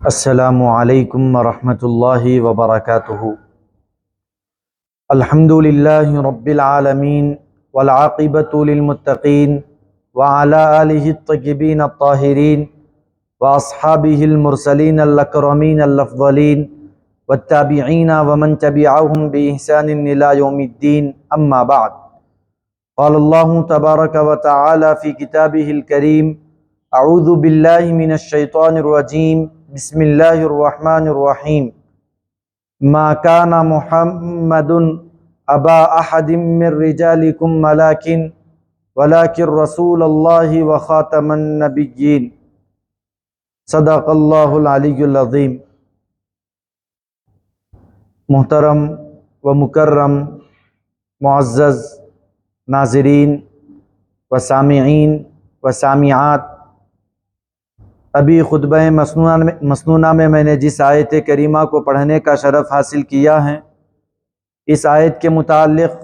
السلام علیکم ورحمۃ اللہ وبرکاتہ۔ الحمد للہ رب العالمین والعاقبۃ للمتقین وعلی آلہ الطیبین الطاہرین واصحابہ المرسلین الاکرمین الافضلین والتابعین ومن تبعہم بإحسان الی یوم الدین، اما بعد۔ قال اللہ تبارک وتعالی فی کتابہ الکریم: اعوذ باللہ من الشیطان الرجیم، بسم اللہ الرحمن الرحیم۔ ما کان محمد ابا احد من رجالکم ولکن رسول اللہ وخاتم النبیین۔ صدق اللہ العلی العظیم۔ محترم و مکرم معزز ناظرین و سامعین و سامعات، ابھی خطبہ مسنونہ میں نے جس آیت کریمہ کو پڑھنے کا شرف حاصل کیا ہے، اس آیت کے متعلق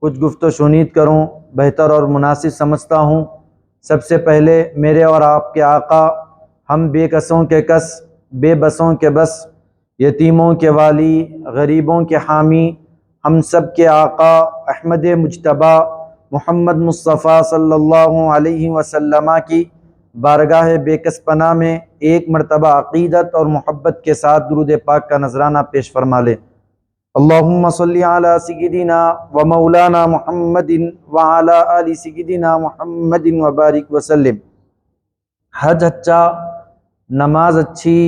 کچھ گفت و شنید کروں بہتر اور مناسب سمجھتا ہوں۔ سب سے پہلے میرے اور آپ کے آقا، ہم بے کسوں کے کس، بے بسوں کے بس، یتیموں کے والی، غریبوں کے حامی، ہم سب کے آقا احمد مجتبیٰ محمد مصطفیٰ صلی اللہ علیہ وسلم کی بارگاہ بے کس پناہ میں ایک مرتبہ عقیدت اور محبت کے ساتھ درود پاک کا نذرانہ پیش فرما لیں۔ اللہم صلی علی سیدنا و مولانا محمد وعلی آل سیدنا محمد وبارک وسلم۔ حج اچھا، نماز اچھی،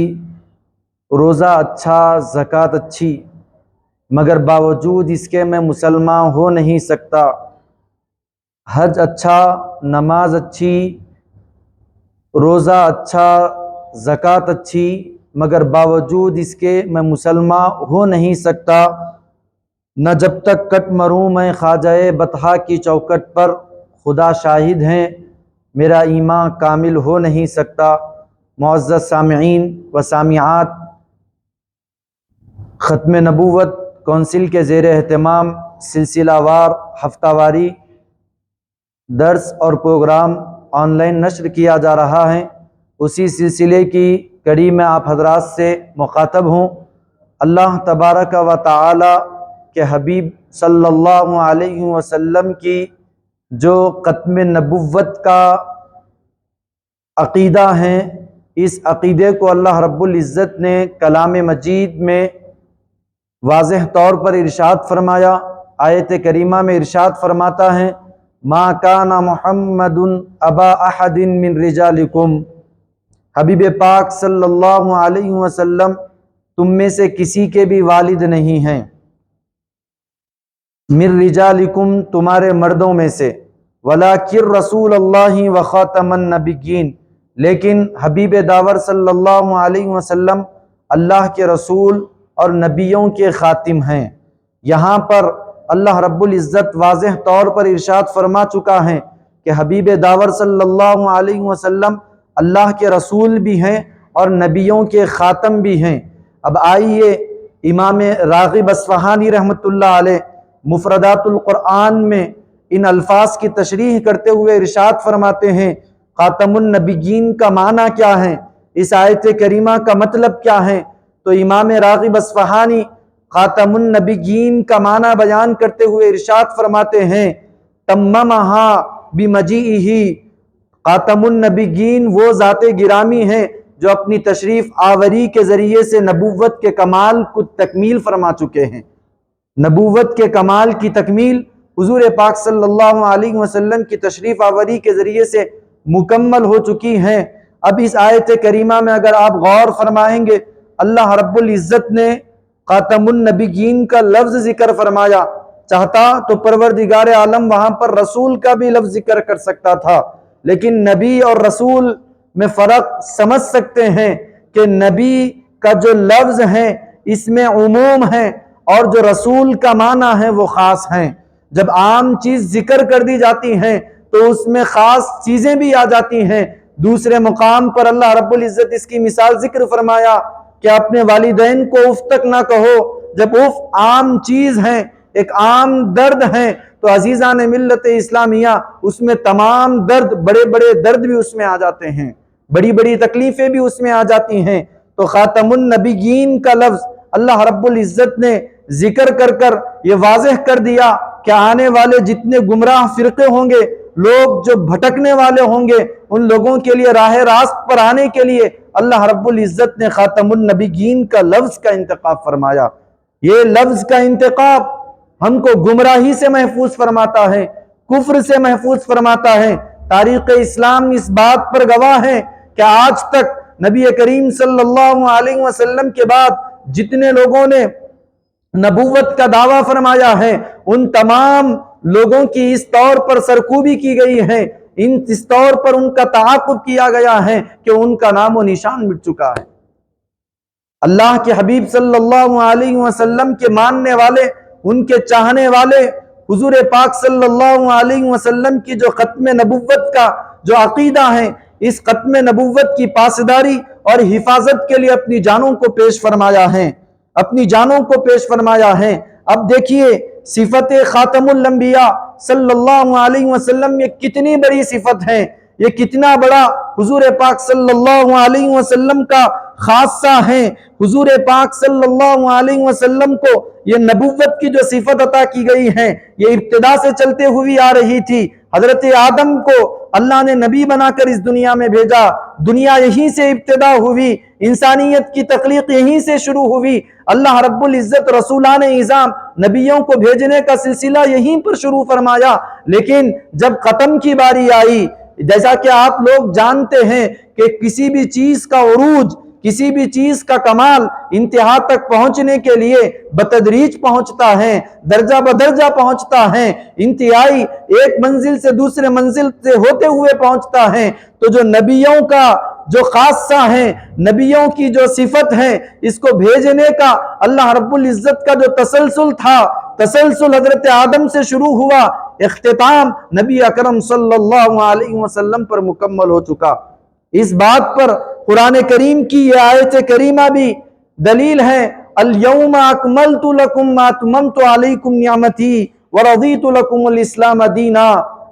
روزہ اچھا، زکوٰۃ اچھی، مگر باوجود اس کے میں مسلمان ہو نہیں سکتا۔ حج اچھا، نماز اچھی، روزہ اچھا، زکوٰۃ اچھی، مگر باوجود اس کے میں مسلمان ہو نہیں سکتا۔ نہ جب تک کٹ مروں میں خواجہ بطحا کی چوکٹ پر، خدا شاہد ہیں میرا ایمان کامل ہو نہیں سکتا۔ معزز سامعین و سامعات، ختم نبوت کونسل کے زیر اہتمام سلسلہ وار ہفتہ واری درس اور پروگرام آن لائن نشر کیا جا رہا ہے۔ اسی سلسلے کی کڑی میں آپ حضرات سے مخاطب ہوں۔ اللہ تبارک و تعالی کے حبیب صلی اللہ علیہ وسلم کی جو ختم نبوت کا عقیدہ ہے، اس عقیدے کو اللہ رب العزت نے کلام مجید میں واضح طور پر ارشاد فرمایا۔ آیت کریمہ میں ارشاد فرماتا ہے: ما کان محمد ابا احد من رجالکم۔ حبیب پاک صلی اللہ علیہ وسلم تم میں سے کسی کے بھی والد نہیں ہیں۔ من رجالکم، تمہارے مردوں میں سے، ولکن رسول اللہ وخاتم النبیین، لیکن حبیب داور صلی اللہ علیہ وسلم اللہ کے رسول اور نبیوں کے خاتم ہیں۔ یہاں پر اللہ رب العزت واضح طور پر ارشاد فرما چکا ہے کہ حبیب داور صلی اللہ علیہ وسلم اللہ کے رسول بھی ہیں اور نبیوں کے خاتم بھی ہیں۔ اب آئیے امام راغب اصفہانی رحمۃ اللہ علیہ مفردات القرآن میں ان الفاظ کی تشریح کرتے ہوئے ارشاد فرماتے ہیں: خاتم النبیین کا معنی کیا ہے، اس آیت کریمہ کا مطلب کیا ہے؟ تو امام راغب اصفہانی خاتم النبیین کا معنی بیان کرتے ہوئے ارشاد فرماتے ہیں: تممہا بمجیئہ، خاتم النبیین وہ ذات گرامی ہیں جو اپنی تشریف آوری کے ذریعے سے نبوت کے کمال کو تکمیل فرما چکے ہیں۔ نبوت کے کمال کی تکمیل حضور پاک صلی اللہ علیہ وسلم کی تشریف آوری کے ذریعے سے مکمل ہو چکی ہیں۔ اب اس آیت کریمہ میں اگر آپ غور فرمائیں گے، اللہ رب العزت نے خاتم النبیین کا لفظ ذکر فرمایا، چاہتا تو پروردگار عالم وہاں پر رسول کا بھی لفظ ذکر کر سکتا تھا، لیکن نبی اور رسول میں فرق سمجھ سکتے ہیں کہ نبی کا جو لفظ ہے اس میں عموم ہے اور جو رسول کا معنی ہے وہ خاص ہیں۔ جب عام چیز ذکر کر دی جاتی ہیں تو اس میں خاص چیزیں بھی آ جاتی ہیں۔ دوسرے مقام پر اللہ رب العزت اس کی مثال ذکر فرمایا کہ اپنے والدین کو اف تک نہ کہو۔ جب اف عام چیز ہے، ایک عام درد ہے، تو عزیزان ملت اسلامیہ اس میں تمام درد، بڑے بڑے درد بھی اس میں آ جاتے ہیں، بڑی بڑی تکلیفیں بھی اس میں آ جاتی ہیں۔ تو خاتم النبیین کا لفظ اللہ رب العزت نے ذکر کر کر یہ واضح کر دیا کہ آنے والے جتنے گمراہ فرقے ہوں گے، لوگ جو بھٹکنے والے ہوں گے، ان لوگوں کے لیے راہ راست پر آنے کے لیے اللہ رب العزت نے خاتم النبیین کا لفظ کا انتخاب فرمایا۔ یہ لفظ کا انتخاب ہم کو گمراہی سے محفوظ فرماتا ہے، کفر سے محفوظ فرماتا ہے۔ تاریخ اسلام اس بات پر گواہ ہے کہ آج تک نبی کریم صلی اللہ علیہ وسلم کے بعد جتنے لوگوں نے نبوت کا دعویٰ فرمایا ہے، ان تمام لوگوں کی اس طور پر سرکوبی کی گئی ہے، اس طور پر ان کا تعاقب کیا گیا ہے کہ ان کا نام و نشان مٹ چکا ہے۔ اللہ کے حبیب صلی اللہ علیہ وسلم کے ماننے والے، ان کے چاہنے والے، حضور پاک صلی اللہ علیہ وسلم کی جو ختم نبوت کا جو عقیدہ ہے، اس ختم نبوت کی پاسداری اور حفاظت کے لیے اپنی جانوں کو پیش فرمایا ہے، اپنی جانوں کو پیش فرمایا ہے۔ اب دیکھیے صفت خاتم الانبیاء صلی اللہ علیہ وسلم یہ کتنی بڑی صفت ہے، یہ کتنا بڑا حضور پاک صلی اللہ علیہ وسلم کا خاصہ ہے۔ حضور پاک صلی اللہ علیہ وسلم کو یہ نبوت کی جو صفت عطا کی گئی ہے، یہ ابتدا سے چلتے ہوئی آ رہی تھی۔ حضرت آدم کو اللہ نے نبی بنا کر اس دنیا میں بھیجا، دنیا یہیں سے ابتدا ہوئی، انسانیت کی تخلیق یہیں سے شروع ہوئی۔ اللہ رب العزت رسولان اعظام نبیوں کو بھیجنے کا سلسلہ یہیں پر شروع فرمایا، لیکن جب ختم کی باری آئی، جیسا کہ آپ لوگ جانتے ہیں کہ کسی بھی چیز کا عروج، کسی بھی چیز کا کمال انتہا تک پہنچنے کے لیے بتدریج پہنچتا ہے، درجہ بدرجہ پہنچتا ہے، انتہائی ایک منزل سے دوسرے منزل سے ہوتے ہوئے پہنچتا ہے۔ تو جو نبیوں کا جو خاصہ ہے، نبیوں کی جو صفت ہے، اس کو بھیجنے کا اللہ رب العزت کا جو تسلسل تھا، تسلسل حضرت آدم سے شروع ہوا، اختتام نبی اکرم صلی اللہ علیہ وسلم پر مکمل ہو چکا۔ اس بات پر قرآن کریم کی یہ آیت کریمہ بھی دلیل ہے، الَّيَوْمَ أَكْمَلْتُ لَكُمْ وَأَتْمَمْتُ عَلَيْكُمْ نِعْمَتِي وَرَضِيتُ لَكُمُ الْإِسْلَامَ دِينًا۔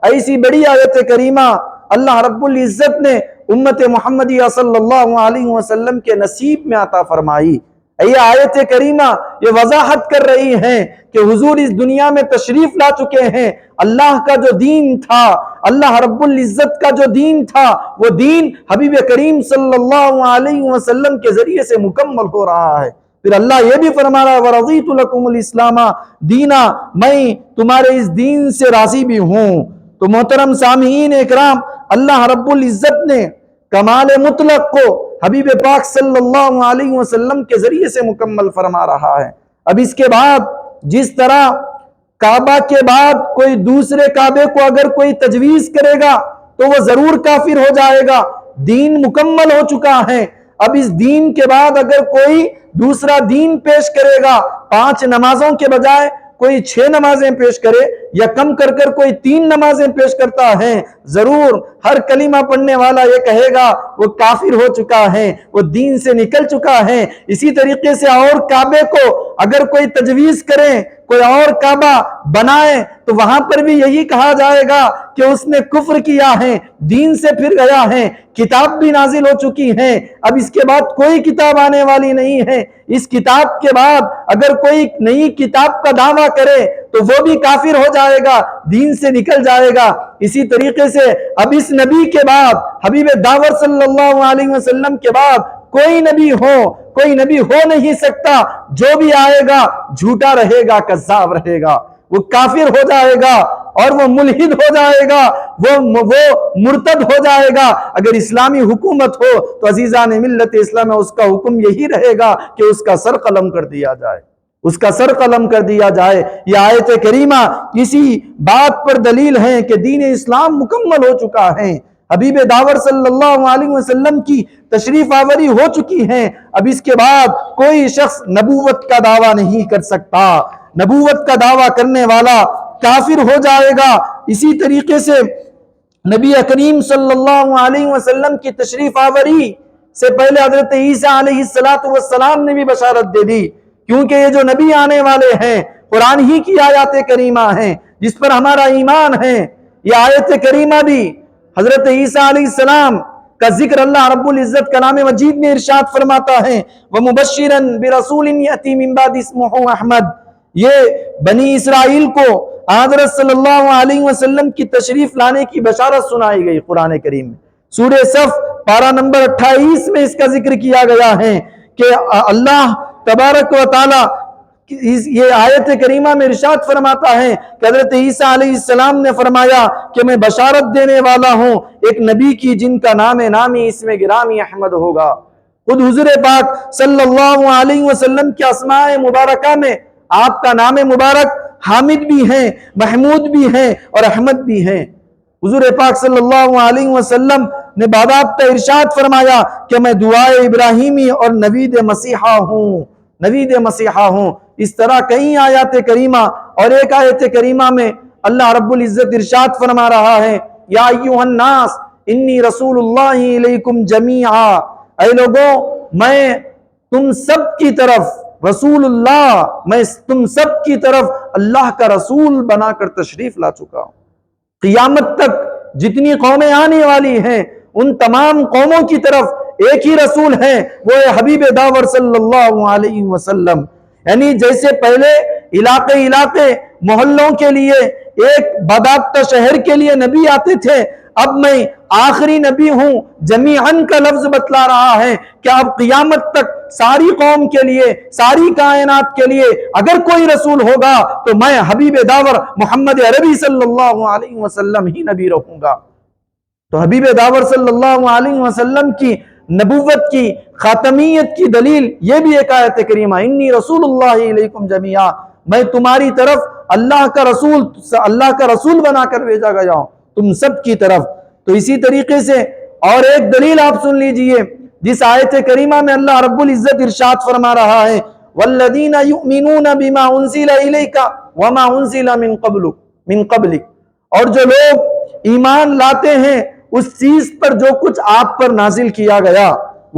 ایسی بڑی آیت کریمہ اللہ رب العزت نے امت محمدیہ صلی اللہ علیہ وسلم کے نصیب میں عطا فرمائی۔ یہ آیت کریمہ یہ وضاحت کر رہی ہے کہ حضور اس دنیا میں تشریف لا چکے ہیں، اللہ کا جو دین تھا، اللہ رب العزت کا جو دین تھا، وہ دین حبیب کریم صلی اللہ علیہ وسلم کے ذریعے سے مکمل ہو رہا ہے۔ پھر اللہ یہ بھی فرما رہا ہے وَرَضِيتُ لَكُمُ الْإِسْلَامَ دِينًا، میں تمہارے اس دین سے راضی بھی ہوں۔ تو محترم سامعین اکرام، اللہ رب العزت نے کمال مطلق کو حبیب پاک صلی اللہ علیہ وسلم کے ذریعے سے مکمل فرما رہا ہے۔ اب اس کے بعد جس طرح کعبہ کے بعد کوئی دوسرے کعبے کو اگر کوئی تجویز کرے گا تو وہ ضرور کافر ہو جائے گا، دین مکمل ہو چکا ہے۔ اب اس دین کے بعد اگر کوئی دوسرا دین پیش کرے گا، 5 نمازوں کے بجائے کوئی 6 نمازیں پیش کرے یا کم کر کر کوئی 3 نمازیں پیش کرتا ہے، ضرور ہر کلمہ پڑھنے والا یہ کہے گا وہ کافر ہو چکا ہے، وہ دین سے نکل چکا ہے۔ اسی طریقے سے اور کعبے کو اگر کوئی تجویز کرے، کوئی اور کعبہ بنائے، تو وہاں پر بھی یہی کہا جائے گا کہ اس نے کفر کیا ہے، دین سے پھر گیا ہے۔ کتاب بھی نازل ہو چکی ہے، اب اس کے بعد کوئی کتاب آنے والی نہیں ہے۔ اس کتاب کے بعد اگر کوئی نئی کتاب کا دعویٰ کرے تو وہ بھی کافر ہو جائے گا، دین سے نکل جائے گا۔ اسی طریقے سے اب اس نبی کے بعد، حبیب داور صلی اللہ علیہ وسلم کے بعد کوئی نبی ہو نہیں سکتا، جو بھی آئے گا جھوٹا رہے گا، کذاب رہے گا، وہ کافر ہو جائے گا اور وہ ملحد ہو جائے گا، وہ مرتد ہو جائے گا۔ اگر اسلامی حکومت ہو تو عزیزان ملت اسلام میں اس کا حکم یہی رہے گا کہ اس کا سر قلم کر دیا جائے، اس کا سر قلم کر دیا جائے۔ یہ آیت کریمہ اسی بات پر دلیل ہے کہ دین اسلام مکمل ہو چکا ہے، حبیب داور صلی اللہ علیہ وسلم کی تشریف آوری ہو چکی ہے۔ اب اس کے بعد کوئی شخص نبوت کا دعویٰ نہیں کر سکتا، نبوت کا دعویٰ کرنے والا کافر ہو جائے گا۔ اسی طریقے سے نبی کریم صلی اللہ علیہ وسلم کی تشریف آوری سے پہلے حضرت عیسیٰ علیہ السلام نے بھی بشارت دے دی، کیونکہ یہ جو نبی آنے والے ہیں قرآن ہی کی آیات کریمہ ہیں جس پر ہمارا ایمان ہے۔ یہ آیت کریمہ بھی حضرت عیسیٰ علیہ السلام کا ذکر اللہ رب العزت کلام مجید میں ارشاد فرماتا ہے وَمُبَشِّرًا بِرَسُولٍ يَأْتِي مِن بَعْدِهِ اسْمُهُ احمد۔ یہ بنی اسرائیل کو حضرت صلی اللہ علیہ وسلم کی تشریف لانے کی بشارت سنائی گئی قرآن کریم میں۔ سورہ صف پارہ نمبر 28 میں اس کا ذکر کیا گیا ہے کہ اللہ تبارک و تعالی یہ آیت کریمہ میں ارشاد فرماتا ہے کہ حضرت عیسیٰ علیہ السلام نے فرمایا کہ میں بشارت دینے والا ہوں ایک نبی کی جن کا نام نامی اسم گرامی احمد ہوگا۔ خود حضور پاک صلی اللہ علیہ وسلم کے اسماء مبارکہ میں آپ کا نام مبارک حامد بھی ہیں، محمود بھی ہیں اور احمد بھی ہیں۔ حضور پاک صلی اللہ علیہ وسلم نے باضابطہ ارشاد فرمایا کہ میں دعائے ابراہیمی اور نوید مسیحا ہوں، نوید مسیحا ہوں۔ اس طرح کئی آیات کریمہ اور ایک آیت کریمہ میں اللہ رب العزت ارشاد فرما رہا ہے یا ایھا الناس انی رسول اللہ الیکم جمیعا، اے لوگوں میں تم سب کی طرف رسول اللہ، میں تم سب کی طرف اللہ کا رسول بنا کر تشریف لا چکا ہوں۔ قیامت تک جتنی قومیں آنے والی ہیں ان تمام قوموں کی طرف ایک ہی رسول ہے، وہ ہے حبیب داور صلی اللہ علیہ وسلم۔ یعنی جیسے پہلے علاقے محلوں کے لیے ایک باضابطہ شہر کے لیے نبی آتے تھے، اب میں آخری نبی ہوں جمیعاً کا لفظ بتلا رہا ہے کہ اب قیامت تک ساری قوم کے لیے، ساری کائنات کے لیے اگر کوئی رسول ہوگا تو میں حبیب داور محمد عربی صلی اللہ علیہ وسلم ہی نبی رہوں گا۔ تو حبیب داور صلی اللہ علیہ وسلم کی نبوت کی خاتمیت کی دلیل یہ بھی ایک آیت کریمہ انی رسول اللہ علیکم جمیعا، میں تمہاری طرف اللہ کا رسول بنا کر بھیجا گیا ہوں تم سب کی طرف۔ تو اسی طریقے سے اور ایک دلیل آپ سن لیجئے جس آیت کریمہ میں اللہ رب العزت ارشاد فرما رہا ہے والذین یؤمنون بما انزل الیک وما انزل من قبلک، اور جو لوگ ایمان لاتے ہیں اس چیز پر جو کچھ آپ پر نازل کیا گیا،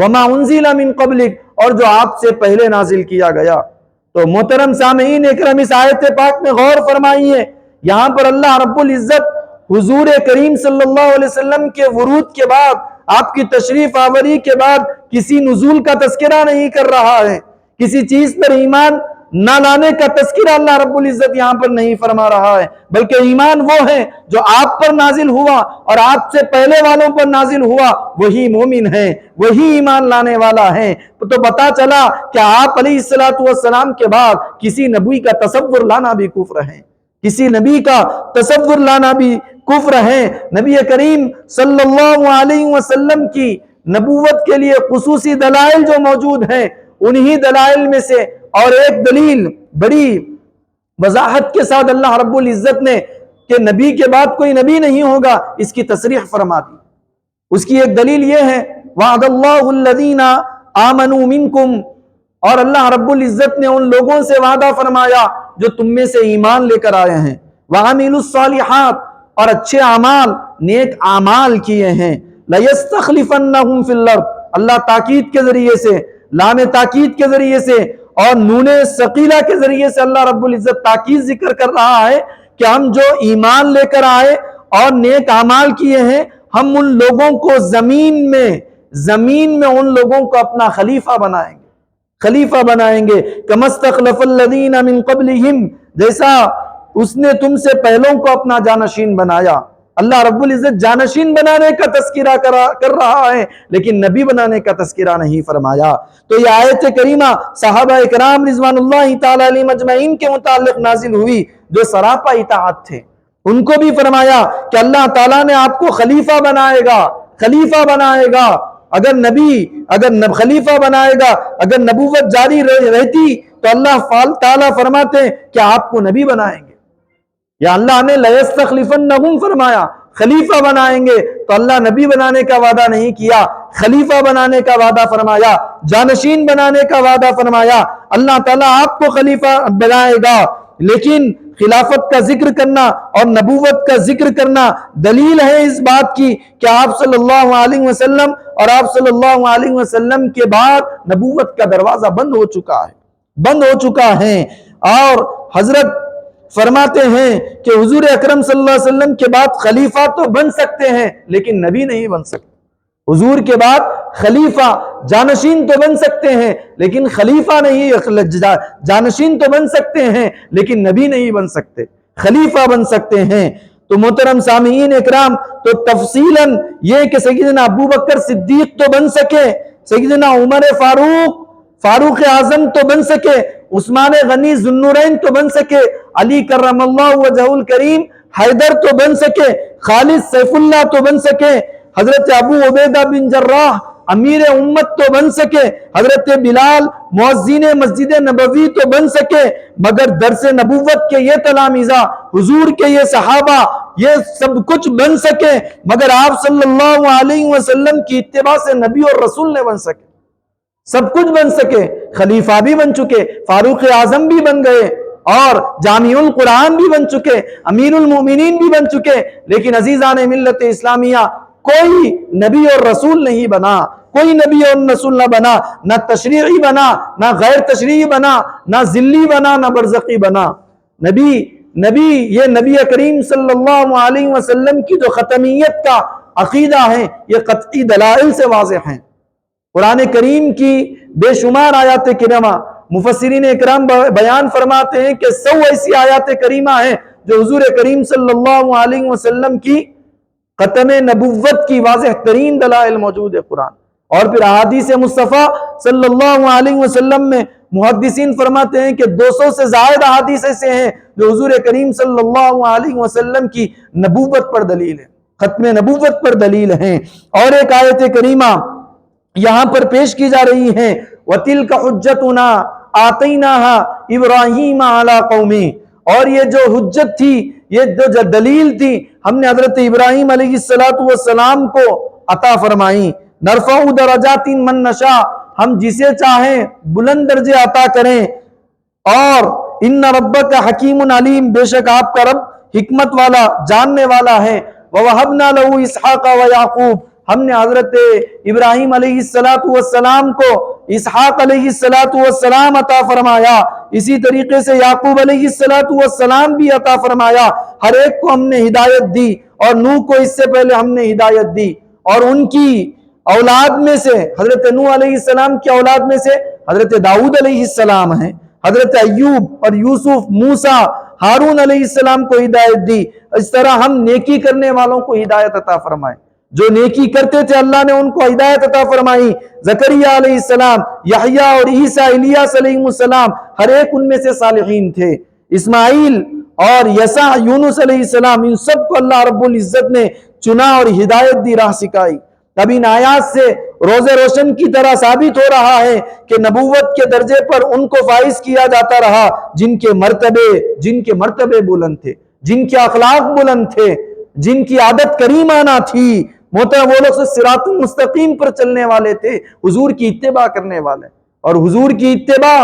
وما انزل من قبلک، اور جو آپ سے پہلے نازل کیا گیا۔ تو محترم سامعین اکرام اس آیت پاک میں غور فرمائیے، یہاں پر اللہ رب العزت حضور کریم صلی اللہ علیہ وسلم کے ورود کے بعد، آپ کی تشریف آوری کے بعد کسی نزول کا تذکرہ نہیں کر رہا ہے، کسی چیز پر ایمان نہ لانے کا تذکرہ اللہ رب العزت یہاں پر نہیں فرما رہا ہے، بلکہ ایمان وہ ہے جو آپ پر نازل ہوا اور آپ سے پہلے والوں پر نازل ہوا، وہی مومن ہے، وہی ایمان لانے والا ہے۔ تو پتا چلا کہ آپ علیہ السلام کے بعد کسی نبی کا تصور لانا بھی کفر ہے، کسی نبی کا تصور لانا بھی کفر ہے۔ نبی کریم صلی اللہ علیہ وسلم کی نبوت کے لیے خصوصی دلائل جو موجود ہیں، انہی دلائل میں سے اور ایک دلیل بڑی وضاحت کے ساتھ اللہ رب العزت نے کہ نبی کے بعد کوئی نبی نہیں ہوگا اس کی تصریح فرما دی۔ اس کی ایک دلیل یہ ہے وعد اللہ الذین آمنوا منکم، اور اللہ رب العزت نے ان لوگوں سے وعدہ فرمایا جو تم میں سے ایمان لے کر آئے ہیں، وعملوا الصالحات، اور اچھے اعمال نیک اعمال کیے ہیں، لَيَسْتَخْلِفَنَّهُمْ فِي الْأَرْضِ، اللہ تاکید کے ذریعے سے، لام تاکید کے ذریعے سے اور نون ثقیلہ کے ذریعے سے اللہ رب العزت تاکید ذکر کر رہا ہے کہ ہم جو ایمان لے کر آئے اور نیک اعمال کیے ہیں، ہم ان لوگوں کو زمین میں ان لوگوں کو اپنا خلیفہ بنائیں گے، خلیفہ بنائیں گے۔ كَمَا اسْتَخْلَفَ الَّذِينَ مِن قَبْلِهِمْ، جیسا اس نے تم سے پہلوں کو اپنا جانشین بنایا۔ اللہ رب العزت جانشین بنانے کا تذکرہ کر رہا ہے لیکن نبی بنانے کا تذکرہ نہیں فرمایا۔ تو یہ آیت کریمہ صحابہ اکرام رضوان اللہ تعالی علیہم اجمعین کے متعلق نازل ہوئی جو سراپا اطاعت تھے، ان کو بھی فرمایا کہ اللہ تعالیٰ نے آپ کو خلیفہ بنائے گا، خلیفہ بنائے گا۔ اگر خلیفہ بنائے گا، اگر نبوت جاری رہتی تو اللہ تعالیٰ فرماتے کہ آپ کو نبی بنائیں گے، یا اللہ نے لَيَسْتَخْلِفَنَّهُمْ فرمایا، خلیفہ بنائیں گے، تو اللہ نبی بنانے کا وعدہ نہیں کیا، خلیفہ بنانے کا وعدہ فرمایا، جانشین بنانے کا وعدہ فرمایا۔ اللہ تعالیٰ آپ کو خلیفہ بنائے گا، لیکن خلافت کا ذکر کرنا اور نبوت کا ذکر کرنا دلیل ہے اس بات کی کہ آپ صلی اللہ علیہ وسلم اور آپ صلی اللہ علیہ وسلم کے بعد نبوت کا دروازہ بند ہو چکا ہے۔ اور حضرت فرماتے ہیں کہ حضور اکرم صلی اللہ علیہ وسلم کے بعد خلیفہ تو بن سکتے ہیں لیکن نبی نہیں بن سکتے۔ حضور کے بعد خلیفہ جانشین تو بن سکتے ہیں لیکن خلیفہ نہیں، جانشین تو بن سکتے ہیں لیکن نبی نہیں بن سکتے، خلیفہ بن سکتے ہیں۔ تو محترم سامعین اکرام، تو تفصیلاً یہ کہ سیدنا ابو بکر صدیق تو بن سکے، سیدنا عمر فاروق اعظم تو بن سکے، عثمان غنی ذو النورین تو بن سکے، علی کرم اللہ وجہہ الکریم حیدر تو بن سکے، خالد سیف اللہ تو بن سکے، حضرت ابو عبیدہ بن جراح امیر امت تو بن سکے، حضرت بلال مؤذن مسجد نبوی تو بن سکے، مگر درس نبوت کے یہ تلامذہ، حضور کے یہ صحابہ، یہ سب کچھ بن سکے، مگر آپ صلی اللہ علیہ وسلم کی اتباع سے نبی اور رسول نہ بن سکے۔ سب کچھ بن سکے، خلیفہ بھی بن چکے، فاروق اعظم بھی بن گئے، اور جامع القرآن بھی بن چکے، امیر المومنین بھی بن چکے، لیکن عزیزان ملت اسلامیہ کوئی نبی اور رسول نہیں بنا، کوئی نبی اور رسول نہ بنا، نہ تشریعی بنا، نہ غیر تشریعی بنا، نہ ذلی بنا، نہ برزخی بنا۔ نبی یہ نبی کریم صلی اللہ علیہ وسلم کی جو ختمیت کا عقیدہ ہے، یہ قطعی دلائل سے واضح ہیں۔ قرآن کریم کی بے شمار آیات کریمہ، مفسرین اکرام بیان فرماتے ہیں کہ 100 ایسی آیات کریمہ ہیں جو حضور کریم صلی اللہ علیہ وسلم کی ختم نبوت کی واضح ترین دلائل موجود ہے قرآن۔ اور پھر احادیث مصطفیٰ صلی اللہ علیہ وسلم میں محدثین فرماتے ہیں کہ 200 سے زائد احادیث ایسے ہیں جو حضور کریم صلی اللہ علیہ وسلم کی نبوت پر دلیل ہے، ختم نبوت پر دلیل ہیں۔ اور ایک آیت کریمہ یہاں پر پیش کی جا رہی ہیں، وَتِلْكَ حُجَّتُنَا آتَيْنَاهَا إِبْرَاهِيمَ عَلَىٰ قَوْمِهِ، اور یہ جو حجت تھی، یہ جو دلیل تھی، ہم نے حضرت ابراہیم علیہ السلام کو عطا فرمائی۔ نرفع درجات من نشاء، ہم جسے چاہیں بلند درجے عطا کریں۔ اور ان ربک حکیم علیم، بے شک آپ کا رب حکمت والا جاننے والا ہے۔ وَوَهَبْنَا لَهُ إِسْحَاقَ وَيَعْقُوبَ، ہم نے حضرت ابراہیم علیہ السلام کو اسحاق علیہ السلام عطا فرمایا، اسی طریقے سے یعقوب علیہ السلام بھی عطا فرمایا۔ ہر ایک کو ہم نے ہدایت دی، اور نوح کو اس سے پہلے ہم نے ہدایت دی، اور ان کی اولاد میں سے حضرت نوح علیہ السلام کی اولاد میں سے حضرت داؤد علیہ السلام ہیں، حضرت ایوب اور یوسف، موسیٰ، ہارون علیہ السلام کو ہدایت دی۔ اس طرح ہم نیکی کرنے والوں کو ہدایت عطا فرمائے، جو نیکی کرتے تھے اللہ نے ان کو ہدایت عطا فرمائی۔ زکریا علیہ السلام، یحییٰ اور عیسیٰ، الیاس علیہ السلام، ہر ایک ان میں سے صالحین تھے۔ اسماعیل اور یسع، یونس علیہ السلام، ان سب کو اللہ رب العزت نے چنا اور ہدایت دی، راہ سکھائی۔ اب ان آیات سے روز روشن کی طرح ثابت ہو رہا ہے کہ نبوت کے درجے پر ان کو فائز کیا جاتا رہا جن کے مرتبے بلند تھے، جن کے اخلاق بلند تھے، جن کی عادت کریمانہ تھی۔ محترم، وہ لوگ صراط المستقیم پر چلنے والے تھے، حضور کی اتباع کرنے والے۔ اور حضور کی اتباع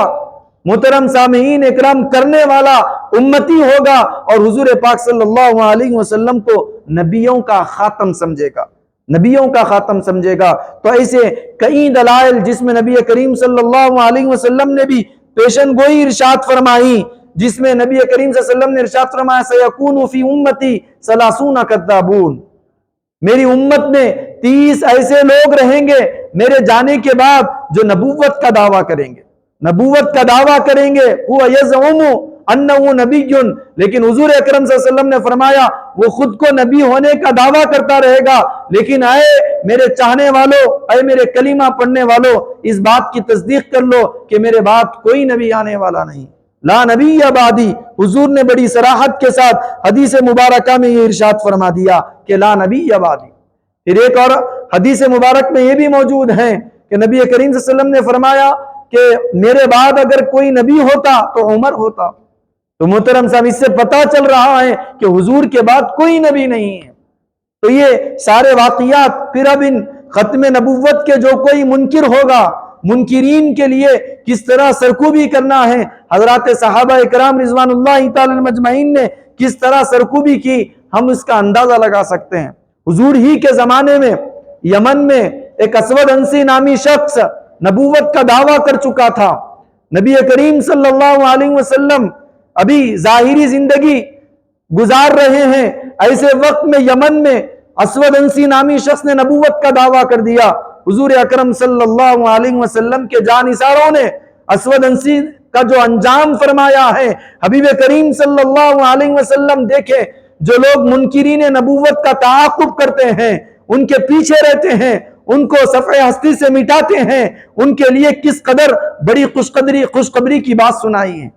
محترم سامعین اکرام کرنے والا امتی ہوگا، اور حضور پاک صلی اللہ علیہ وسلم کو نبیوں کا خاتم سمجھے گا، نبیوں کا خاتم سمجھے گا۔ تو ایسے کئی دلائل جس میں نبی کریم صلی اللہ علیہ وسلم نے بھی پیشن گوئی ارشاد فرمائی، جس میں نبی کریم صلی اللہ علیہ وسلم نے ارشاد فرمایا سَيَكُونُ فِي أُمَّتِي 30 كَذَّابُونَ، میری امت میں 30 ایسے لوگ رہیں گے میرے جانے کے بعد جو نبوت کا دعویٰ کریں گے، نبوت کا دعویٰ کریں گے۔ هُوَ يَزْعُمُ أَنَّهُ نَبِيٌّ، لیکن حضور اکرم صلی اللہ علیہ وسلم نے فرمایا وہ خود کو نبی ہونے کا دعویٰ کرتا رہے گا، لیکن اے میرے چاہنے والوں، اے میرے کلمہ پڑھنے والوں، اس بات کی تصدیق کر لو کہ میرے بعد کوئی نبی آنے والا نہیں، لا نبی بعدی۔ حضور نے بڑی صراحت کے ساتھ حدیث مبارکہ میں یہ ارشاد فرما دیا کہ لا نبی بعدی۔ پھر ایک اور حدیث مبارک میں یہ بھی موجود ہے کہ نبی کریم صلی اللہ علیہ وسلم نے فرمایا کہ میرے بعد اگر کوئی نبی ہوتا تو عمر ہوتا۔ تو محترم صاحب، اس سے پتہ چل رہا ہے کہ حضور کے بعد کوئی نبی نہیں ہے۔ تو یہ سارے واقعات پھر اب ان ختم نبوت کے جو کوئی منکر ہوگا، منکرین کے لیے کس طرح سرکوبی کرنا ہے، حضرات صحابہ اکرام رضوان اللہ تعالی مجمعین نے کس طرح سرکوبی کی، ہم اس کا اندازہ لگا سکتے ہیں۔ حضور ہی کے زمانے میں یمن میں ایک اسود انسی نامی شخص نبوت کا دعویٰ کر چکا تھا۔ نبی کریم صلی اللہ علیہ وسلم ابھی ظاہری زندگی گزار رہے ہیں، ایسے وقت میں یمن میں اسود انسی نامی شخص نے نبوت کا دعویٰ کر دیا. حضور اکرم صلی اللہ علیہ وسلم کے جانثاروں نے اسود انسی کا جو انجام فرمایا ہے، حبیب کریم صلی اللہ علیہ وسلم دیکھیں جو لوگ منکرین نبوت کا تعاقب کرتے ہیں، ان کے پیچھے رہتے ہیں، ان کو صفحہ ہستی سے مٹاتے ہیں، ان کے لیے کس قدر بڑی خوشخبری کی بات سنائی ہے.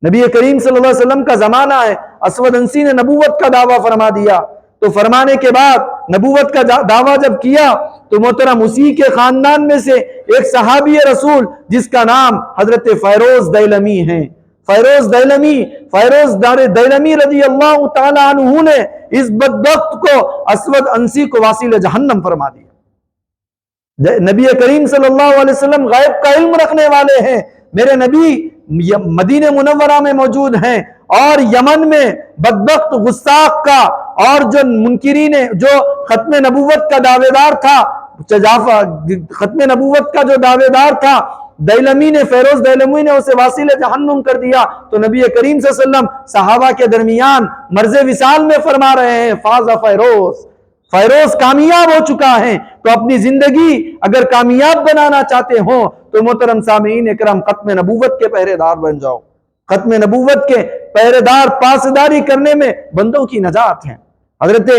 نبی کریم صلی اللہ علیہ وسلم کا زمانہ ہے، اسود انسی نے نبوت کا دعویٰ فرما دیا. تو فرمانے کے بعد نبوت کا دعویٰ جب کیا تو محترم اسی کے خاندان میں سے ایک صحابی رسول جس کا نام حضرت فیروز دیلمی ہے، فیروز دیلمی رضی اللہ تعالی عنہ نے اس بدبخت کو اسود انسی کو واصل جہنم فرما دیا. نبی کریم صلی اللہ علیہ وسلم غیب کا علم رکھنے والے ہیں. میرے نبی مدینہ منورہ میں موجود ہیں اور یمن میں بدبخت غساق کا اور جو منکرین جو ختم نبوت کا دعوے دار تھا، ختم نبوت کا جو دعوے دار تھا دیلمی نے، فیروز دیلمی نے اسے واصل جہنم کر دیا. تو نبی کریم صلی اللہ علیہ وسلم صحابہ کے درمیان مرض وصال میں فرما رہے ہیں فاز فیروز کامیاب ہو چکا ہے. تو اپنی زندگی اگر کامیاب بنانا چاہتے ہو تو محترم سامعین اکرام ختم نبوت کے پہرے دار بن جاؤ. ختم نبوت کے پہرے دار پاسداری کرنے میں بندوں کی نجات ہے. حضرت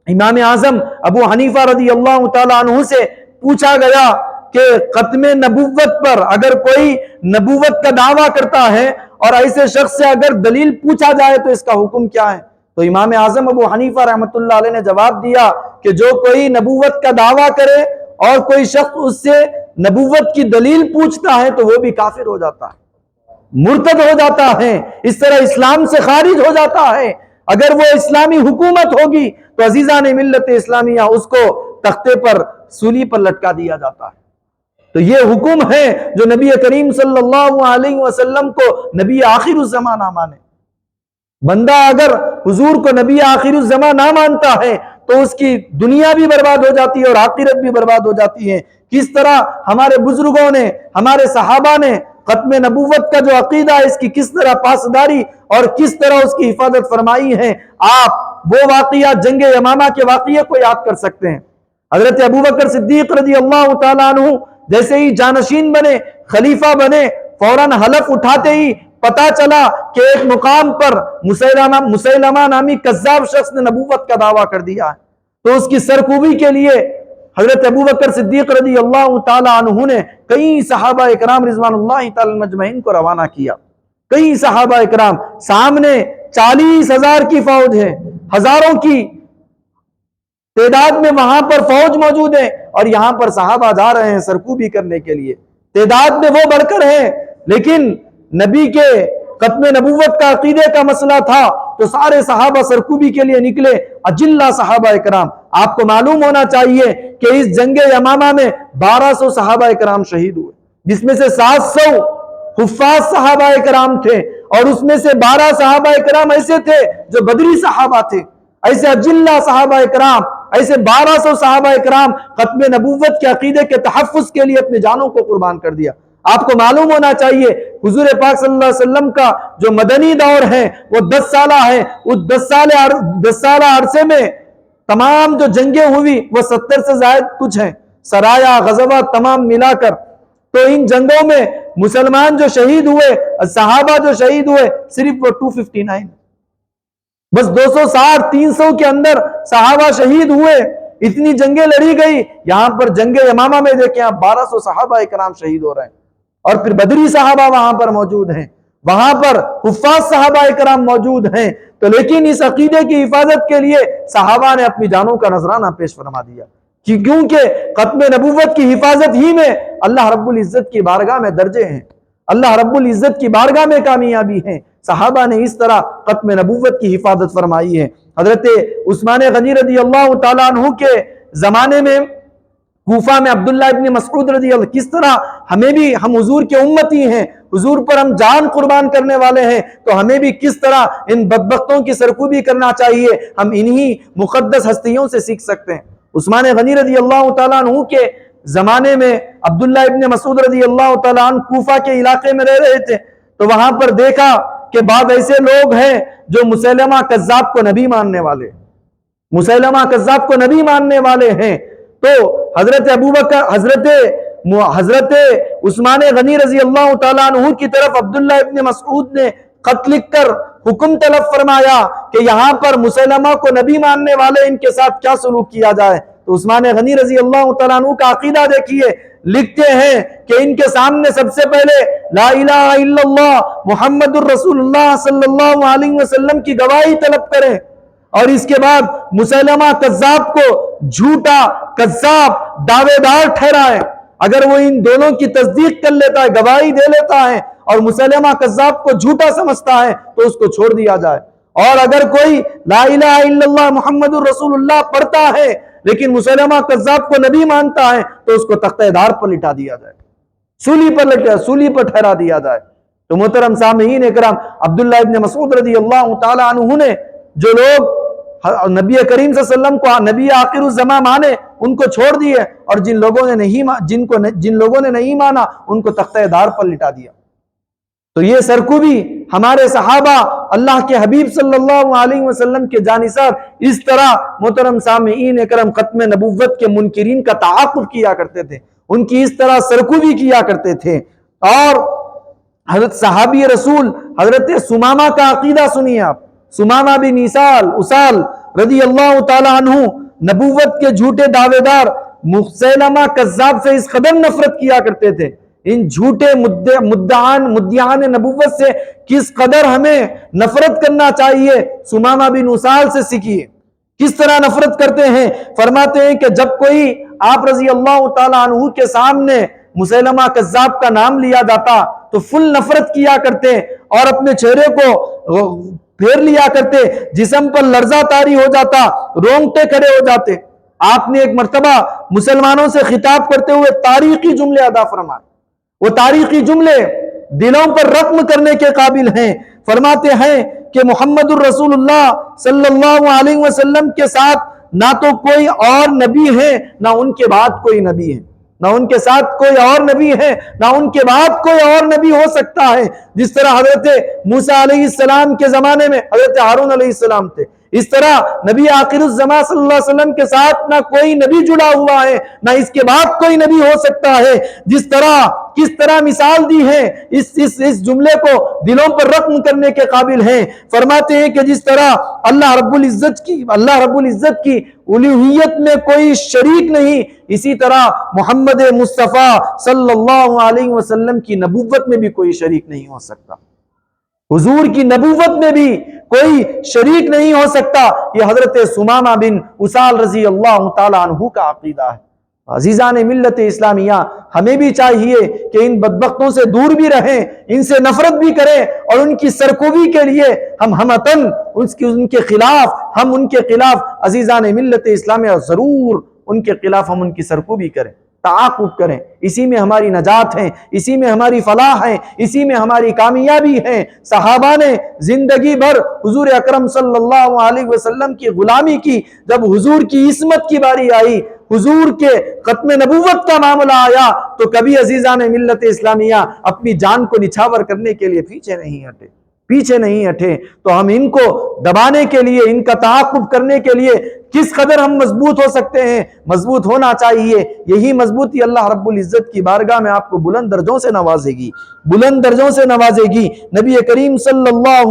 امام اعظم ابو حنیفہ رضی اللہ تعالیٰ عنہ سے پوچھا گیا کہ ختم نبوت پر اگر کوئی نبوت کا دعویٰ کرتا ہے اور ایسے شخص سے اگر دلیل پوچھا جائے تو اس کا حکم کیا ہے؟ تو امام اعظم ابو حنیفہ رحمۃ اللہ علیہ نے جواب دیا کہ جو کوئی نبوت کا دعویٰ کرے اور کوئی شخص اس سے نبوت کی دلیل پوچھتا ہے تو وہ بھی کافر ہو جاتا ہے، مرتد ہو جاتا ہے، اس طرح اسلام سے خارج ہو جاتا ہے. اگر وہ اسلامی حکومت ہوگی تو عزیزان ملت اسلامیہ اس کو تختے پر سولی پر لٹکا دیا جاتا ہے. تو یہ حکم ہے جو نبی کریم صلی اللہ علیہ وسلم کو نبی آخر الزمان نہ مانے. بندہ اگر حضور کو نبی آخر الزمان نہ مانتا ہے تو اس کی دنیا بھی برباد ہو جاتی ہے اور آخرت بھی برباد ہو جاتی ہے. کس طرح ہمارے بزرگوں نے، ہمارے صحابہ نے ختم نبوت کا جو عقیدہ ہے اس کی کس طرح پاسداری اور کس طرح اس کی حفاظت فرمائی ہے. آپ وہ واقعات جنگ یمامہ کے واقعے کو یاد کر سکتے ہیں. حضرت ابوبکر صدیق رضی اللہ تعالیٰ عنہ جیسے ہی جانشین بنے، خلیفہ بنے، فوراً حلف اٹھاتے ہی پتا چلا کہ ایک مقام پر مسیلمہ نامی کذاب شخص نے نبوت کا دعویٰ کر دیا ہے. تو اس کی سرکوبی کے لیے حضرت ابوبکر صدیق رضی اللہ تعالیٰ عنہ نے کئی صحابہ اکرام رضوان اللہ تعالی مجمعین کو روانہ کیا. کئی صحابہ اکرام، سامنے 40,000 کی فوج ہے، ہزاروں کی تعداد میں وہاں پر فوج موجود ہے اور یہاں پر صحابہ جا رہے ہیں سرکوبی کرنے کے لیے. تعداد میں وہ بڑھ کر ہیں لیکن نبی کے ختم نبوت کا عقیدے کا مسئلہ تھا تو سارے صحابہ سرکوبی کے لیے نکلے. اجلہ صحابہ اکرام، آپ کو معلوم ہونا چاہیے کہ اس جنگ یمامہ میں 1200 صحابہ اکرام شہید ہوئے، جس میں سے 700 حفاظ صحابہ اکرام تھے اور اس میں سے 12 صحابہ اکرام ایسے تھے جو بدری صحابہ تھے. ایسے اجلہ صحابہ اکرام، ایسے 1200 صحابہ اکرام ختم نبوت کے عقیدے کے تحفظ کے لیے اپنی جانوں کو قربان کر دیا. آپ کو معلوم ہونا چاہیے حضور پاک صلی اللہ علیہ وسلم کا جو مدنی دور ہے وہ 10 سالہ ہے. اس 10 سالہ عرصے میں تمام جو جنگیں ہوئی وہ 70 سے زائد کچھ ہیں، سرایا غزوہ تمام ملا کر. تو ان جنگوں میں مسلمان جو شہید ہوئے، صحابہ جو شہید ہوئے، صرف وہ 259، بس 260 300 کے اندر صحابہ شہید ہوئے. اتنی جنگیں لڑی گئی. یہاں پر جنگ یمامہ میں دیکھیں آپ 1200 صحابہ اکرام شہید ہو رہے ہیں اور پھر بدری صحابہ وہاں پر موجود ہیں، وہاں پر حفاظ صحابہ اکرام موجود ہیں. تو لیکن اس عقیدے کی حفاظت کے لیے صحابہ نے اپنی جانوں کا نذرانہ پیش فرما دیا کیونکہ ختم نبوت کی حفاظت ہی میں اللہ رب العزت کی بارگاہ میں درجے ہیں، اللہ رب العزت کی بارگاہ میں کامیابی ہیں. صحابہ نے اس طرح ختم نبوت کی حفاظت فرمائی ہے. حضرت عثمان غنی رضی اللہ تعالیٰ عنہ کے زمانے میں کوفہ میں عبداللہ ابن مسعود رضی اللہ، کس طرح ہمیں بھی، ہم حضور کے امتی ہیں، حضور پر ہم جان قربان کرنے والے ہیں، تو ہمیں بھی کس طرح ان بدبختوں کی سرکوبی کرنا چاہیے، ہم انہی مقدس ہستیوں سے سیکھ سکتے ہیں. عثمان غنی رضی اللہ تعالیٰ عنہ کے زمانے میں عبداللہ ابن مسعود رضی اللہ تعالیٰ عنہ کوفہ کے علاقے میں رہ رہے تھے. تو وہاں پر دیکھا کہ بعض ایسے لوگ ہیں جو مسیلمہ کذاب کو نبی ماننے والے. مسیلمہ کذاب کو نبی ماننے والے ہیں، تو حضرت ابوبکر، حضرت عثمان غنی رضی اللہ تعالیٰ عنہ کی طرف عبداللہ ابن مسعود نے خط لکھ کر حکم طلب فرمایا کہ یہاں پر مسیلمہ کو نبی ماننے والے ان کے ساتھ کیا سلوک کیا جائے۔ تو عثمان غنی رضی اللہ تعالیٰ عنہ کا عقیدہ دیکھیے، لکھتے ہیں کہ ان کے سامنے سب سے پہلے لا الہ الا اللہ محمد الرسول اللہ صلی اللہ علیہ وسلم کی گواہی طلب کریں، اور اس کے بعد مسیلمہ کذاب کو جھوٹا، کذاب، دعوے دار ٹھہرائے۔ اگر وہ ان دونوں کی تصدیق کر لیتا ہے، گواہی دے لیتا ہے، اور مسیلمہ کذاب کو جھوٹا سمجھتا ہے تو اس کو چھوڑ دیا جائے۔ اور اگر کوئی لا الہ الا اللہ محمد الرسول اللہ پڑھتا ہے لیکن مسیلمہ کذاب کو نبی مانتا ہے تو اس کو تختہ دار پر لٹا دیا جائے، سولی پر ٹھہرا دیا جائے۔ تو محترم سامعین اکرام، عبداللہ ابن مسعود رضی اللہ تعالی عنہ نے جو لوگ نبی کریم صلی اللہ علیہ وسلم کو نبی آخر الزماں مانے ان کو چھوڑ دیے، اور جن لوگوں نے نہیں مانا ان کو تختہ دار پر لٹا دیا۔ تو یہ سرکوبی ہمارے صحابہ اللہ کے حبیب صلی اللہ علیہ وسلم کے جانصاف اس طرح محترم سامعین اکرام ختم نبوت کے منکرین کا تعاقب کیا کرتے تھے، ان کی اس طرح سرکوبی کیا کرتے تھے۔ اور حضرت صحابی رسول حضرت سمامہ کا عقیدہ سنیے آپ، سمامہ بن اسال رضی اللہ تعالی عنہ نبوت کے جھوٹے دعوے دار مسیلمہ کذاب سے اس قدر نفرت کیا کرتے تھے۔ ان جھوٹے مدعیان نبوت سے کس قدر ہمیں نفرت کرنا چاہیے، سمامہ بن اسال سے سیکھیے کس طرح نفرت کرتے ہیں۔ فرماتے ہیں کہ جب کوئی آپ رضی اللہ تعالی عنہ کے سامنے مسیلمہ کذاب کا نام لیا جاتا تو فل نفرت کیا کرتے اور اپنے چہرے کو پھیر لیا کرتے، جسم پر لرزہ طاری ہو جاتا، رونگٹے کھڑے ہو جاتے۔ آپ نے ایک مرتبہ مسلمانوں سے خطاب کرتے ہوئے تاریخی جملے ادا فرمائے، وہ تاریخی جملے دلوں پر رقم کرنے کے قابل ہیں۔ فرماتے ہیں کہ محمد الرسول اللہ صلی اللہ علیہ وسلم کے ساتھ نہ تو کوئی اور نبی ہے نہ ان کے بعد کوئی نبی ہے، نہ ان کے ساتھ کوئی اور نبی ہے نہ ان کے بعد کوئی اور نبی ہو سکتا ہے۔ جس طرح حضرت موسیٰ علیہ السلام کے زمانے میں حضرت ہارون علیہ السلام تھے، اس طرح نبی آخر الزمان صلی اللہ علیہ وسلم کے ساتھ نہ کوئی نبی جڑا ہوا ہے نہ اس کے بعد کوئی نبی ہو سکتا ہے۔ کس طرح مثال دی ہے، اس جملے کو دلوں پر رقم کرنے کے قابل ہیں۔ فرماتے ہیں کہ جس طرح اللہ رب العزت کی الوہیت میں کوئی شریک نہیں، اسی طرح محمد مصطفیٰ صلی اللہ علیہ وسلم کی نبوت میں بھی کوئی شریک نہیں ہو سکتا، حضور کی نبوت میں بھی کوئی شریک نہیں ہو سکتا۔ یہ حضرت سمامہ بن اسال رضی اللہ تعالی عنہ کا عقیدہ ہے۔ عزیزان ملت اسلامیہ، ہمیں بھی چاہیے کہ ان بدبختوں سے دور بھی رہیں، ان سے نفرت بھی کریں، اور ان کی سرکوبی کے لیے ہم ہمتن ان کے خلاف عزیزان ملت اسلامیہ ضرور ان کے خلاف ہم ان کی سرکوبی کریں، تعاقب کریں۔ اسی میں ہماری نجات ہے، اسی میں ہماری فلاح ہے، اسی میں ہماری کامیابی ہے۔ صحابہ نے زندگی بھر حضور اکرم صلی اللہ علیہ وسلم کی غلامی کی، جب حضور کی عصمت کی باری آئی، حضور کے ختم نبوت کا معاملہ آیا، تو کبھی عزیزان ملت اسلامیہ اپنی جان کو نچھاور کرنے کے لیے پیچھے نہیں ہٹے۔ تو ہم ان کو دبانے کے لیے، ان کا تعاقب کرنے کے لیے کس قدر ہم مضبوط ہو سکتے ہیں، مضبوط ہونا چاہیے۔ یہی مضبوطی اللہ رب العزت کی بارگاہ میں آپ کو بلند درجوں سے نوازے گی۔ نبی کریم صلی اللہ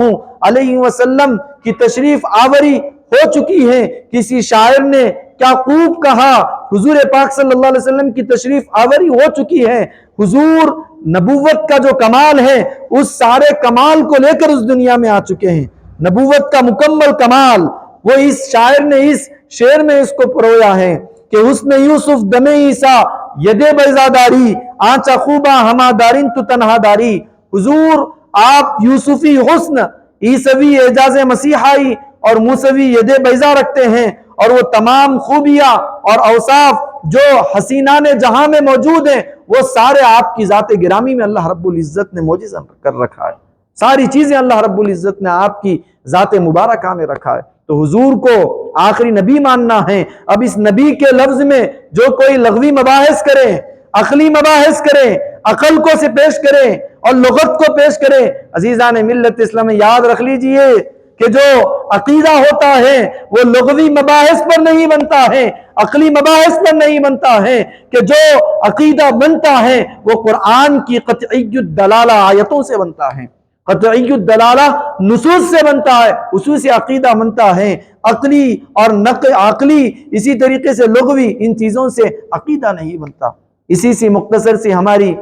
علیہ وسلم کی تشریف آوری ہو چکی ہے۔ کسی شاعر نے کیا خوب کہا، حضور پاک صلی اللہ علیہ وسلم کی تشریف آوری ہو چکی ہے۔ حضور نبوت کا جو کمال ہے اس سارے کمال کو لے کر اس دنیا میں آ چکے ہیں، نبوت کا مکمل کمال۔ وہ اس شاعر نے اس شعر میں اس کو پرویا ہے کہ حسن یوسف دم عیسیٰ ید بیضاداری آنچا خوبا ہما دارین تو تنہا داری۔ حضور آپ یوسفی حسن، عیسوی اعجاز مسیحائی اور موسوی ید بیضا رکھتے ہیں، اور وہ تمام خوبیاں اور اوصاف جو حسینان جہاں میں موجود ہیں وہ سارے آپ کی ذات گرامی میں اللہ رب العزت نے موجز کر رکھا ہے۔ ساری چیزیں اللہ رب العزت نے آپ کی ذات مبارکہ میں رکھا ہے۔ تو حضور کو آخری نبی ماننا ہے۔ اب اس نبی کے لفظ میں جو کوئی لغوی مباحث کرے، عقلی مباحث کرے، عقل کو سے پیش کرے اور لغت کو پیش کرے، عزیزان ملت اسلام یاد رکھ لیجئے کہ جو عقیدہ ہوتا ہے وہ لغوی مباحث پر نہیں بنتا ہے، عقلی مباحث پر نہیں بنتا ہے، کہ جو عقیدہ بنتا ہے وہ قرآن کی قطعی الدلالہ آیتوں سے بنتا ہے، قطعی الدلالہ نصوص سے بنتا ہے، اسی سے عقیدہ بنتا ہے۔ عقلی اور عقلی اسی طریقے سے لغوی ان چیزوں سے عقیدہ نہیں بنتا۔ اسی سے مختصر سی ہماری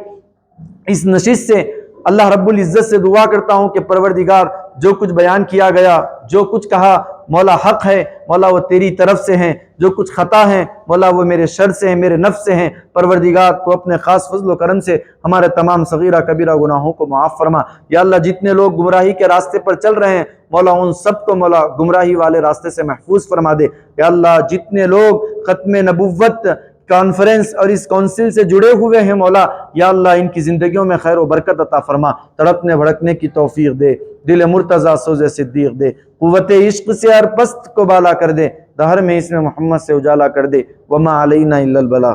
اس نشست سے اللہ رب العزت سے دعا کرتا ہوں کہ پروردگار جو کچھ بیان کیا گیا، جو کچھ کہا مولا حق ہے، مولا وہ تیری طرف سے ہیں، جو کچھ خطا ہیں مولا وہ میرے شر سے ہیں، میرے نفس سے ہیں۔ پروردگار تو اپنے خاص فضل و کرم سے ہمارے تمام صغیرہ کبیرہ گناہوں کو معاف فرما۔ یا اللہ جتنے لوگ گمراہی کے راستے پر چل رہے ہیں مولا ان سب کو مولا گمراہی والے راستے سے محفوظ فرما دے۔ یا اللہ جتنے لوگ ختم نبوت کانفرنس اور اس کونسل سے جڑے ہوئے ہیں مولا، یا اللہ ان کی زندگیوں میں خیر و برکت عطا فرما، تڑپنے بھڑکنے کی توفیق دے، دل مرتضی سوز صدیق دے، قوت عشق سے ہر پست کو بالا کر دے، دہر میں اس میں محمد سے اجالا کر دے۔ وما علینا الا البلاغ۔